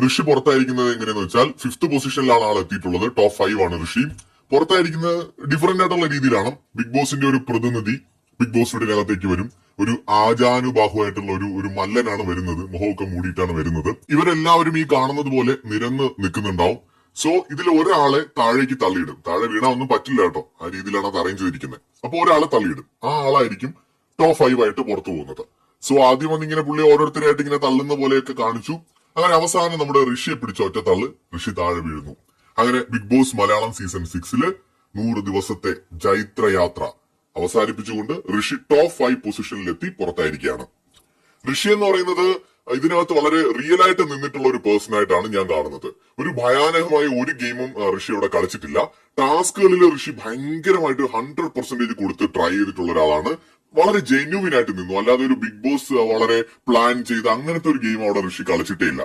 ഋഷി പുറത്തായിരിക്കുന്നത് എങ്ങനെയെന്ന് വെച്ചാൽ ഫിഫ്ത് പൊസിഷനിലാണ് ആൾ എത്തിയിട്ടുള്ളത്. ടോപ്പ് 5 ആണ് ഋഷി. പുറത്തായിരിക്കുന്നത് ഡിഫറന്റ് ആയിട്ടുള്ള രീതിയിലാണ്. ബിഗ് ബോസിന്റെ ഒരു പ്രതിനിധി ബിഗ് ബോസ് വീടിനകത്തേക്ക് വരും. ഒരു ആജാനുബാഹുവായിട്ടുള്ള ഒരു മല്ലനാണ് വരുന്നത്. മുഖമൊക്കെ മൂടിയിട്ടാണ് വരുന്നത്. ഇവരെല്ലാവരും ഈ കാണുന്നത് പോലെ നിരന്ന് നിൽക്കുന്നുണ്ടാവും. സോ ഇതിൽ ഒരാളെ താഴേക്ക് തള്ളിയിടും. താഴെ വീണാ ഒന്നും പറ്റില്ല കേട്ടോ. ആ രീതിയിലാണ് അത് അറേഞ്ച് ചെയ്തിരിക്കുന്നത്. അപ്പൊ ഒരാളെ തള്ളിയിടും. ആ ആളായിരിക്കും ടോപ്പ് 5 ആയിട്ട് പുറത്തു പോകുന്നത്. സോ ആദ്യം വന്നിങ്ങനെ പുള്ളി ഓരോരുത്തരായിട്ട് ഇങ്ങനെ തള്ളുന്ന പോലെയൊക്കെ കാണിച്ചു. അങ്ങനെ അവസാനം നമ്മുടെ ഋഷിയെ പിടിച്ച ഒറ്റ തള്ള്, ഋഷി താഴെ വീഴുന്നു. അങ്ങനെ ബിഗ് ബോസ് മലയാളം സീസൺ 6 100 ദിവസത്തെ ജൈത്രയാത്ര അവസാനിപ്പിച്ചുകൊണ്ട് ഋഷി ടോപ്പ് 5 പൊസിഷനിലെത്തി പുറത്തായിരിക്കുകയാണ്. ഋഷി എന്ന് പറയുന്നത് ഇതിനകത്ത് വളരെ റിയൽ ആയിട്ട് നിന്നിട്ടുള്ള ഒരു പേഴ്സൺ ആയിട്ടാണ് ഞാൻ കാണുന്നത്. ഒരു ഭയാനകമായ ഒരു ഗെയിമും ഋഷി ഇവിടെ കളിച്ചിട്ടില്ല. ടാസ്കുകളിൽ ഋഷി ഭയങ്കരമായിട്ട് 100% കൊടുത്ത് ട്രൈ ചെയ്തിട്ടുള്ള ഒരാളാണ്. വളരെ ജെന്യൂവിൻ ആയിട്ട് നിന്നു. അല്ലാതെ ഒരു ബിഗ് ബോസ് വളരെ പ്ലാൻ ചെയ്ത് അങ്ങനത്തെ ഒരു ഗെയിം അവിടെ ഋഷി കളിച്ചിട്ടേ ഇല്ല.